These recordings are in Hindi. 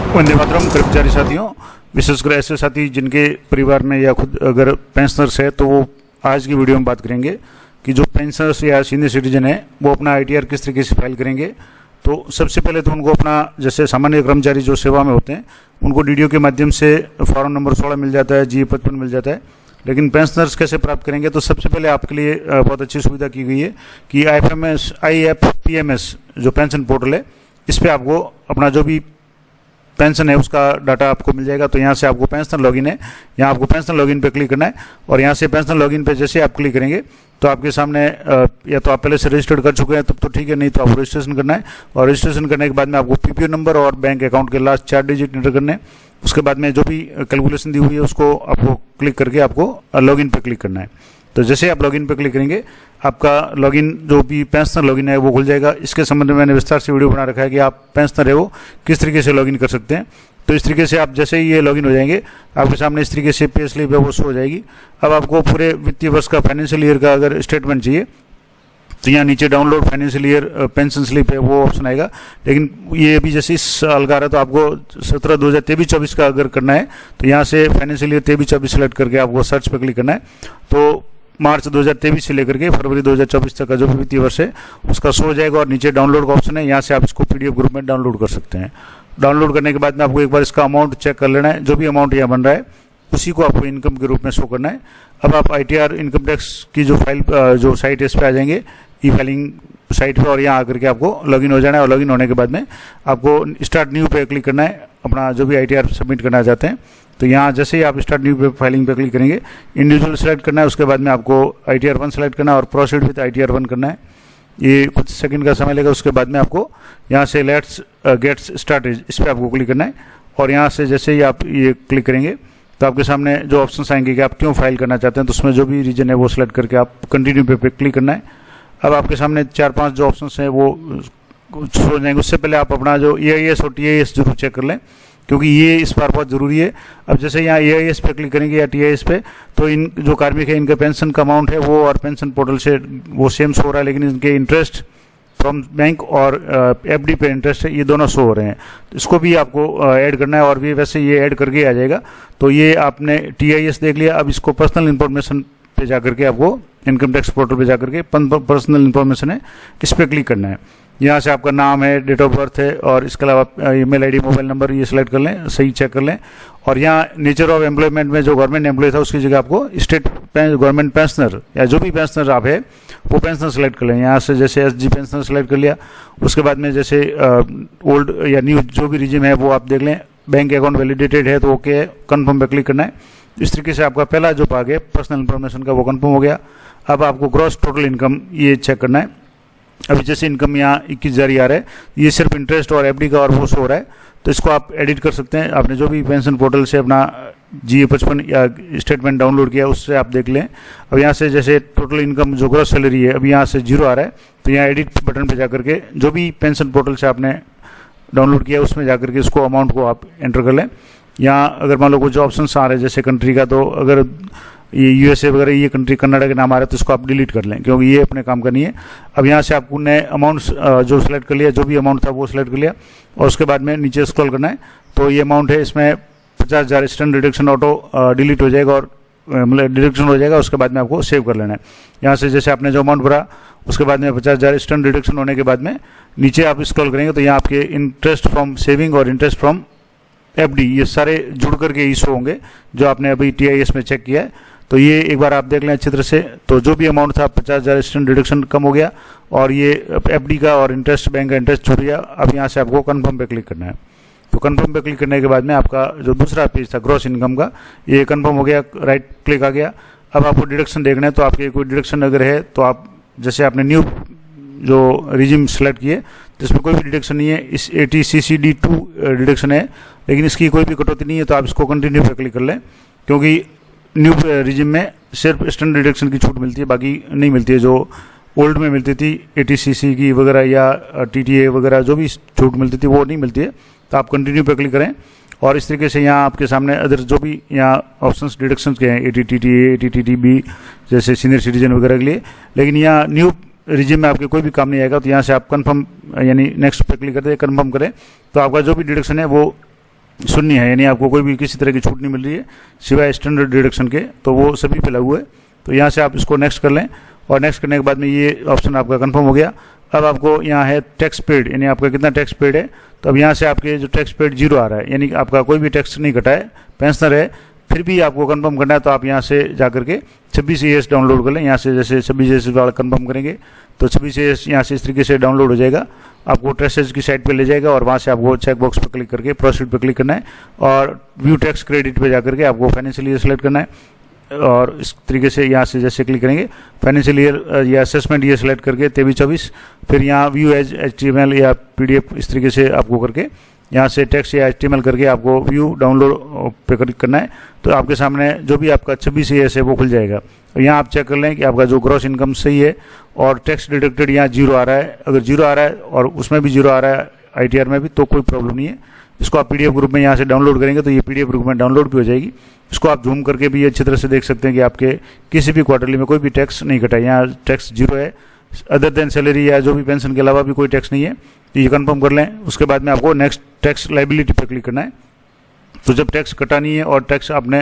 वंदे मातरम। कर्मचारी साथियों, विशेषकर ऐसे साथी जिनके परिवार में या खुद अगर पेंशनर्स है तो वो आज की वीडियो में बात करेंगे कि जो पेंशनर्स या सीनियर सिटीजन है वो अपना ITR किस तरीके से फाइल करेंगे। तो सबसे पहले तो उनको अपना, जैसे सामान्य कर्मचारी जो सेवा में होते हैं उनको DDO के माध्यम से फॉर्म नंबर 16 मिल जाता है, GA 55 मिल जाता है। लेकिन पेंशनर्स कैसे प्राप्त करेंगे, तो सबसे पहले आपके लिए बहुत अच्छी सुविधा की गई है कि IFPMS जो पेंशन पोर्टल है, इस पर आपको अपना जो भी पेंशन है उसका डाटा आपको मिल जाएगा। तो यहाँ से आपको पेंशन लॉगिन है, यहाँ आपको पेंशन लॉगिन पे क्लिक करना है और यहाँ से पेंशन लॉगिन पे जैसे आप क्लिक करेंगे तो आपके सामने या तो आप पहले से रजिस्टर्ड कर चुके हैं तब तो ठीक है, नहीं तो आपको रजिस्ट्रेशन करना है। और रजिस्ट्रेशन करने के बाद में आपको PPO नंबर और बैंक अकाउंट के लास्ट 4 डिजिट एंटर करने हैं। उसके बाद में जो भी कैलकुलेशन दी हुई है उसको आपको क्लिक करके आपको लॉगिन पे क्लिक करना है। तो जैसे आप लॉगिन पे क्लिक करेंगे आपका लॉगिन जो भी पेंशनर लॉगिन है वो खुल जाएगा। इसके संबंध में मैंने विस्तार से वीडियो बना रखा है कि आप पेंशनर है वो किस तरीके से लॉगिन कर सकते हैं। तो इस तरीके से आप जैसे ही ये लॉगिन हो जाएंगे आपके सामने इस तरीके से पे स्लिप है वो शो हो जाएगी। अब आपको पूरे वित्तीय वर्ष का फाइनेंशियल ईयर का अगर स्टेटमेंट चाहिए तो यहाँ नीचे download financial year pension slip है वो ऑप्शन आएगा। लेकिन ये अभी जैसे इस साल का है तो आपको 2023-24 का अगर करना है तो यहाँ से फाइनेंशियल ईयर 23-24 सेलेक्ट करके आपको सर्च पे क्लिक करना है। तो मार्च 2023 से लेकर के फरवरी 2024 तक का जो भी वित्तीय वर्ष है उसका शो हो जाएगा। और नीचे डाउनलोड का ऑप्शन है, यहाँ से आप इसको PDF ग्रुप में डाउनलोड कर सकते हैं। डाउनलोड करने के बाद में आपको एक बार इसका अमाउंट चेक कर लेना है। जो भी अमाउंट यहाँ बन रहा है उसी को आपको इनकम के रूप में शो करना है। अब आप ITR इनकम टैक्स की जो फाइल जो साइट है इस पर आ जाएंगे, ई फाइलिंग साइट पे, और यहाँ आकर के आपको लॉगिन हो जाना है। और लॉगिन होने के बाद में आपको स्टार्ट न्यू पे क्लिक करना है अपना जो भी ITR सबमिट करना चाहते हैं। तो यहाँ जैसे ही आप स्टार्ट न्यू पे फाइलिंग पे क्लिक करेंगे इंडिविजुअल सेलेक्ट करना है। उसके बाद में आपको ITR 1 सेलेक्ट करना है और प्रोसीड विद ITR 1 करना है। ये कुछ सेकंड का समय लेगा। उसके बाद में आपको यहाँ से लेट्स गेट स्टार्टेड इस पर आपको क्लिक करना है। और यहाँ से जैसे ही आप ये क्लिक करेंगे तो आपके सामने जो ऑप्शन आएंगे कि आप क्यों फाइल करना चाहते हैं, तो उसमें जो भी रीजन है वो सिलेक्ट करके आप कंटिन्यू पे क्लिक करना है। अब आपके सामने 4-5 जो ऑप्शन हैं वो हो जाएंगे। उससे पहले आप अपना जो EIS और TIS जरूर चेक कर लें क्योंकि ये इस बार बहुत ज़रूरी है। अब जैसे यहाँ EIS पे क्लिक करेंगे या TIS पे तो इन जो कार्मिक है इनका पेंशन का अमाउंट है वो और पेंशन पोर्टल से वो सेम शो हो रहा है, लेकिन इनके इंटरेस्ट फ्रॉम बैंक और FD पे इंटरेस्ट है ये दोनों शो हो रहे हैं। तो इसको भी आपको ऐड करना है और भी वैसे ये ऐड करके आ जाएगा। तो ये आपने TIS देख लिया। अब इसको पर्सनल इन्फॉर्मेशन पे जाकर के आपको इनकम टैक्स पोर्टल पे जाकर के पर्सनल इन्फॉर्मेशन है इस पर क्लिक करना है। यहाँ से आपका नाम है, डेट ऑफ बर्थ है और इसके अलावा ईमेल ID, मोबाइल नंबर ये सिलेक्ट कर लें, सही चेक कर लें। और यहाँ नेचर ऑफ एम्प्लॉयमेंट में जो गवर्नमेंट एम्प्लॉय था उसकी जगह आपको स्टेट गवर्नमेंट पेंशनर या जो भी पेंशनर आप है वो पेंशनर सेलेक्ट कर लें। यहाँ से जैसे SG पेंशनर सेलेक्ट कर लिया। उसके बाद में जैसे ओल्ड या न्यू जो भी रिजिम है वो आप देख लें। बैंक अकाउंट वैलिडेटेड है तो ओके है, कन्फर्म पे क्लिक करना है। इस तरीके से आपका पहला जो भाग है पर्सनल इन्फॉर्मेशन का वो कन्फर्म हो गया। अब आपको ग्रॉस टोटल इनकम ये चेक करना है। अभी जैसे इनकम यहाँ 21,000 आ रहा है, ये सिर्फ इंटरेस्ट और FD का और वो शो हो रहा है। तो इसको आप एडिट कर सकते हैं। आपने जो भी पेंशन पोर्टल से अपना GA 55 या स्टेटमेंट डाउनलोड किया उससे आप देख लें। अब यहाँ से जैसे टोटल इनकम जो ग्रॉस सैलरी है अभी यहाँ से 0 आ रहा है तो यहाँ एडिट बटन पर जाकर के जो भी पेंशन पोर्टल से आपने डाउनलोड किया उसमें जाकर के इसको अमाउंट को आप एंटर कर लें। यहाँ अगर मान लो कुछ ऑप्शन आ रहे हैं जैसे कंट्री का, तो अगर ये USA वगैरह ये कंट्री कनाडा के नाम आ रहा है तो इसको आप डिलीट कर लें क्योंकि ये अपने काम का नहीं है। अब यहाँ से आपको नए अमाउंट्स जो सिलेक्ट कर लिया, जो भी अमाउंट था वो सिलेक्ट कर लिया और उसके बाद में नीचे स्क्रॉल करना है। तो ये अमाउंट है, इसमें 50,000 स्टैंड डिडक्शन ऑटो डिलीट हो जाएगा और मतलब डिडक्शन हो जाएगा। उसके बाद में आपको सेव कर लेना है। यहाँ से जैसे आपने जो अमाउंट भरा उसके बाद में 50,000 स्टैंड डिडक्शन होने के बाद में नीचे आप स्क्रॉल करेंगे तो यहाँ आपके इंटरेस्ट फ्रॉम सेविंग और इंटरेस्ट फ्रॉम FD ये सारे जुड़ करके ही शो होंगे जो आपने अभी TIS में चेक किया है। तो ये एक बार आप देख लें अच्छी तरह से। तो जो भी अमाउंट था 50,000 स्टैंड डिडक्शन कम हो गया और ये FD का और इंटरेस्ट बैंक का इंटरेस्ट छूट गया। अब यहाँ से आपको कन्फर्म पे क्लिक करना है। तो कन्फर्म पे क्लिक करने के बाद में आपका जो दूसरा पेज था ग्रॉस इनकम का ये कन्फर्म हो गया, राइट क्लिक आ गया। अब आपको डिडक्शन देखना है तो आपके कोई डिडक्शन अगर है तो आप जैसे आपने न्यू जो रिजिम सेलेक्ट किए जिसमें कोई भी डिडक्शन नहीं है, इस ATCCD2 डिडक्शन है लेकिन इसकी कोई भी कटौती नहीं है तो आप इसको कंटिन्यू पे क्लिक कर लें क्योंकि न्यू रिजिम में सिर्फ स्टैंडर्ड डिडक्शन की छूट मिलती है, बाकी नहीं मिलती है। जो ओल्ड में मिलती थी ATCC की वगैरह या TTA वगैरह जो भी छूट मिलती थी वो नहीं मिलती है। तो आप कंटिन्यू पे क्लिक करें और इस तरीके से यहाँ आपके सामने अदर जो भी यहाँ ऑप्शंस डिडक्शंस के हैं ATTTA, ATTTB जैसे सीनियर सिटीजन वगैरह के लिए, लेकिन यहाँ न्यू रिजिम में आपके कोई भी काम नहीं आएगा। तो यहाँ से आप कंफर्म यानी नेक्स्ट पे क्लिक करते हैं, कंफर्म करें तो आपका जो भी डिडक्शन है वो शून्य है, यानी आपको कोई भी किसी तरह की छूट नहीं मिल रही है सिवाय स्टैंडर्ड डिडक्शन के, तो वो सभी पे लागू है। तो यहाँ से आप इसको नेक्स्ट कर लें, और नेक्स्ट करने के बाद में ये ऑप्शन आपका कंफर्म हो गया। अब आपको यहाँ है टैक्स पेड, यानी आपका कितना टैक्स पेड है। तो अब यहाँ से आपके जो टैक्स पेड 0 आ रहा है, यानी आपका कोई भी टैक्स नहीं कटा है, पेंशनर है, फिर भी आपको कंफर्म करना है। तो आप यहाँ से जा करके 26AS डाउनलोड कर लें। यहाँ से जैसे 26AS वाला कंफर्म करेंगे तो 26AS यहाँ से इस तरीके से डाउनलोड हो जाएगा, आपको ट्रेसेज की साइट पे ले जाएगा, और वहाँ से आपको चेक बॉक्स पर क्लिक करके प्रोसीड पे क्लिक करना है, और व्यू टैक्स क्रेडिट पे जा करके आपको फाइनेंशियल ईयर सेलेक्ट करना है। और इस तरीके से यहाँ से जैसे क्लिक करेंगे फाइनेंशियल ईयर या असेसमेंट ईयर सेलेक्ट करके 23-24, फिर यहाँ व्यू एज HTML या PDF इस तरीके से आपको करके यहाँ से टेक्स्ट या HTML करके आपको व्यू डाउनलोड पे क्लिक करना है। तो आपके सामने जो भी आपका 26AS है वो खुल जाएगा। और यहाँ आप चेक कर लें कि आपका जो ग्रॉस इनकम सही है, और टैक्स डिडक्टेड यहाँ 0 आ रहा है। अगर 0 आ रहा है और उसमें भी 0 आ रहा है ITR में भी, तो कोई प्रॉब्लम नहीं है। इसको आप PDF ग्रुप में यहाँ से डाउनलोड करेंगे तो ये PDF ग्रुप में डाउनलोड भी हो जाएगी। इसको आप जूम करके भी अच्छी तरह से देख सकते हैं कि आपके किसी भी क्वार्टरली में कोई भी टैक्स नहीं कटा है, यहाँ टैक्स 0 है, अदर देन सैलरी या जो भी पेंशन के अलावा भी कोई टैक्स नहीं है। तो ये कंफर्म कर लें। उसके बाद में आपको नेक्स्ट टैक्स लाइबिलिटी पर क्लिक करना है। तो जब टैक्स कटा नहीं है और टैक्स आपने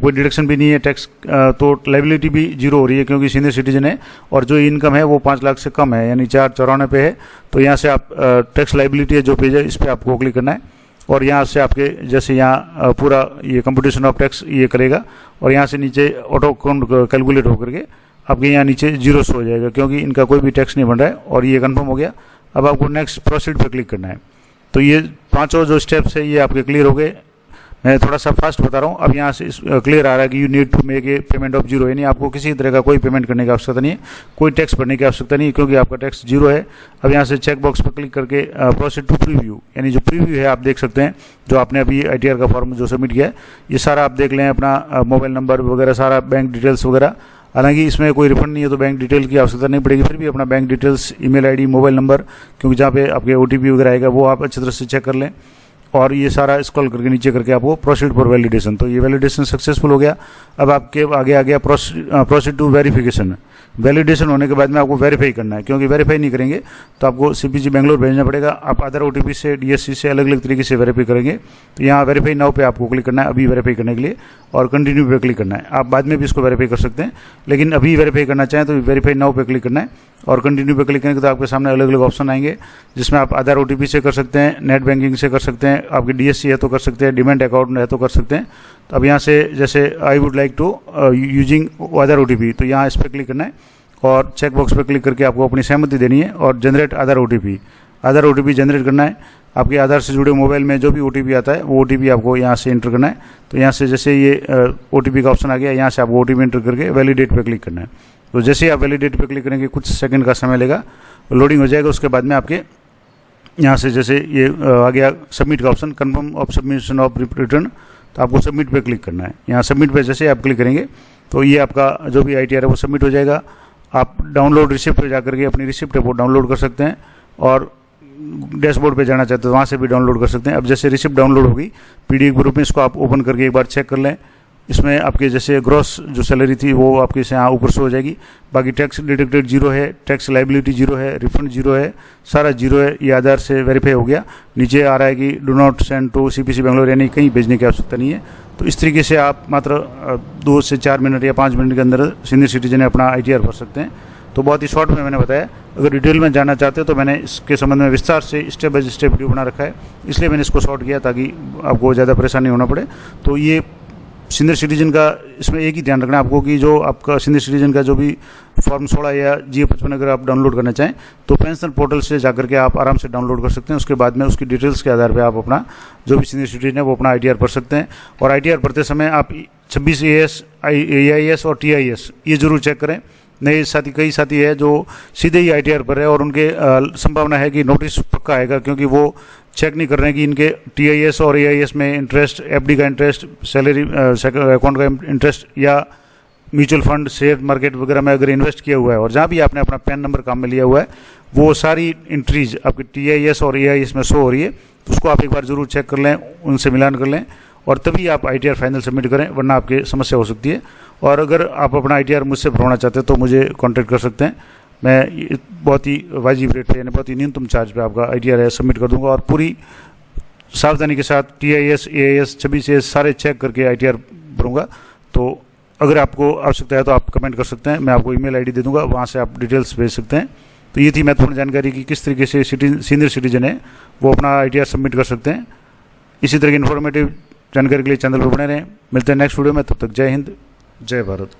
कोई डिडक्शन भी नहीं है टैक्स, तो लाइबिलिटी भी 0 हो रही है, क्योंकि सीनियर सिटीजन है और जो इनकम है वो 5 लाख से कम है, यानी 494 पे है। तो यहाँ से आप टैक्स लाइबिलिटी है जो पेज है, इस पर आपको क्लिक करना है, और यहाँ से आपके जैसे यहाँ पूरा ये कंप्यूटेशन ऑफ टैक्स ये करेगा, और यहाँ से नीचे ऑटो काउंट कैलकुलेट होकर के आपके यहाँ नीचे 0 हो जाएगा, क्योंकि इनका कोई भी टैक्स नहीं बन रहा है। और ये कंफर्म हो गया। अब आपको नेक्स्ट प्रोसीड पे क्लिक करना है। तो ये 5 जो स्टेप्स है ये आपके क्लियर हो गए। मैं थोड़ा सा फास्ट बता रहा हूँ। अब यहाँ से क्लियर आ रहा है कि you need to make a payment of 0, यानी आपको किसी तरह का कोई पेमेंट करने की आवश्यकता नहीं है, कोई टैक्स भरने की आवश्यकता नहीं है, क्योंकि आपका टैक्स 0 है। अब यहाँ से चेक बॉक्स पर क्लिक करके प्रोसीड टू प्रीव्यू, यानी जो प्रीव्यू है आप देख सकते हैं, जो आपने अभी ITR का फॉर्म जो सबमिट किया है ये सारा आप देख लें, अपना मोबाइल नंबर वगैरह सारा, बैंक डिटेल्स वगैरह। हालांकि इसमें कोई रिफंड नहीं है तो बैंक डिटेल की आवश्यकता नहीं पड़ेगी, फिर भी अपना bank details, email ID, mobile number, क्योंकि जहाँ पे आपके OTP वगैरह आएगा वो आप अच्छी तरह से चेक कर लें। और ये सारा स्क्रॉल करके नीचे करके आपको प्रोसीड फॉर वैलिडेशन, तो ये वैलिडेशन सक्सेसफुल हो गया। अब आपके आगे आ गया प्रोसीड टू वेरिफिकेशन। वैलिडेशन होने के बाद में आपको वेरीफाई करना है, क्योंकि वेरीफाई नहीं करेंगे तो आपको CPG बेंगलोर भेजना पड़ेगा। आप आधार OTP से, DSC से अलग अलग तरीके से वेरीफाई करेंगे। तो यहाँ वेरीफाई नाउ पे आपको क्लिक करना है अभी वेरीफाई करने के लिए, और कंटिन्यू पे क्लिक करना है। आप बाद में भी इसको वेरीफाई कर सकते हैं, लेकिन अभी वेरीफाई करना चाहें तो वेरीफाई नाउ पे क्लिक करना है, और कंटिन्यू पे क्लिक करेंगे तो आपके सामने अलग अलग ऑप्शन आएंगे, जिसमें आप आधार OTP से कर सकते हैं, नेट बैंकिंग से कर सकते हैं, आपकी DSC है तो कर सकते हैं, डिमेंट अकाउंट है तो कर सकते हैं। तो अब यहाँ से जैसे I would like to using Aadhaar OTP, तो यहाँ इस पर क्लिक करना है, और चेक बॉक्स पर क्लिक करके आपको अपनी सहमति देनी है, और जनरेट आधार OTP जनरेट करना है। आपके आधार से जुड़े मोबाइल में जो भी OTP आता है वो OTP आपको यहाँ से इंटर करना है। तो यहाँ से जैसे ये OTP का ऑप्शन आ गया, यहाँ से आपको OTP इंटर करके वैलिडेट पे क्लिक करना है। तो जैसे आप वैलिडेट पे क्लिक करेंगे कुछ सेकंड का समय लेगा, लोडिंग हो जाएगा। उसके बाद में आपके यहाँ से जैसे ये आ गया सबमिट का option, confirm of submission of return, तो आपको सबमिट पे क्लिक करना है। यहाँ सबमिट पे जैसे आप क्लिक करेंगे तो ये आपका जो भी ITR है वो सबमिट हो जाएगा। आप डाउनलोड रिसिप्ट पे जाकर के अपनी रिसिप्ट है वो डाउनलोड कर सकते हैं, और डैशबोर्ड पे जाना चाहते हैं तो वहाँ से भी डाउनलोड कर सकते हैं। अब जैसे रिसिप्ट डाउनलोड होगी PDF ग्रुप में, इसको आप ओपन करके एक बार चेक कर लें। इसमें आपके जैसे ग्रॉस जो सैलरी थी वो आपके से यहाँ ऊपर से हो जाएगी। बाकी टैक्स डिडक्टेड 0 है, टैक्स लाइबिलिटी 0 है, रिफंड 0 है, सारा 0 है। ये आधार से वेरीफाई हो गया। नीचे आ रहा है कि do not send to CPC Bangalore, यानी कहीं भेजने की आवश्यकता नहीं है। तो इस तरीके से आप मात्र 2 से 4 मिनट या 5 मिनट के अंदर सीनियर सिटीजन अपना ITR भर सकते हैं। तो बहुत ही शॉर्ट में मैंने बताया। अगर डिटेल में जानना चाहते हो तो मैंने इसके संबंध में विस्तार से स्टेप बाय स्टेप वीडियो बना रखा है, इसलिए मैंने इसको शॉर्ट किया ताकि आपको ज़्यादा परेशानी होना पड़े। तो ये सीनियर सिटीजन का इसमें एक ही ध्यान रखना है आपको कि जो आपका सीनियर सिटीजन का जो भी फॉर्म 16 या GA55 अगर आप डाउनलोड करना चाहें तो पेंशन पोर्टल से जाकर के आप आराम से डाउनलोड कर सकते हैं। उसके बाद में उसकी डिटेल्स के आधार पर आप अपना जो भी सीनियर सिटीजन है वो अपना ITR भर सकते हैं। और ITR भरते समय आप 26AS, AIS और TIS ये जरूर चेक करें। नए साथी, कई साथी है जो सीधे ही ITR पर है और उनके संभावना है कि नोटिस पक्का आएगा, क्योंकि वो चेक नहीं कर रहे हैं कि इनके TIS और AIS में इंटरेस्ट, FD का इंटरेस्ट, सैलरी अकाउंट का इंटरेस्ट या म्यूचुअल फंड, शेयर मार्केट वगैरह में अगर इन्वेस्ट किया हुआ है, और जहाँ भी आपने अपना पैन नंबर काम में लिया हुआ है वो सारी एंट्रीज आपकी TIS और AIS में शो हो रही है। तो उसको आप एक बार जरूर चेक कर लें, उनसे मिलान कर लें, और तभी आप ITR फाइनल सबमिट करें, वरना आपके समस्या हो सकती है। और अगर आप अपना ITR मुझसे भरवाना चाहते हैं तो मुझे कांटेक्ट कर सकते हैं। मैं बहुत ही वाजिब रेट पे, यानी बहुत ही न्यूनतम चार्ज पे आपका ITR है सबमिट कर दूंगा, और पूरी सावधानी के साथ TIS, AIS, 26A सारे चेक करके ITR भरूंगा। तो अगर आपको आवश्यकता है तो आप कमेंट कर सकते हैं, मैं आपको ईमेल ID दे दूंगा, वहाँ से आप डिटेल्स भेज सकते हैं। तो ये थी महत्वपूर्ण जानकारी कि किस तरीके से सीनियर सिटीजन है वो अपना ITR सबमिट कर सकते हैं। इसी तरह की इन्फॉर्मेटिव जानकारी के लिए चैनल पर बने रहें। मिलते हैं नेक्स्ट वीडियो में, तब तक जय हिंद, जय भारत।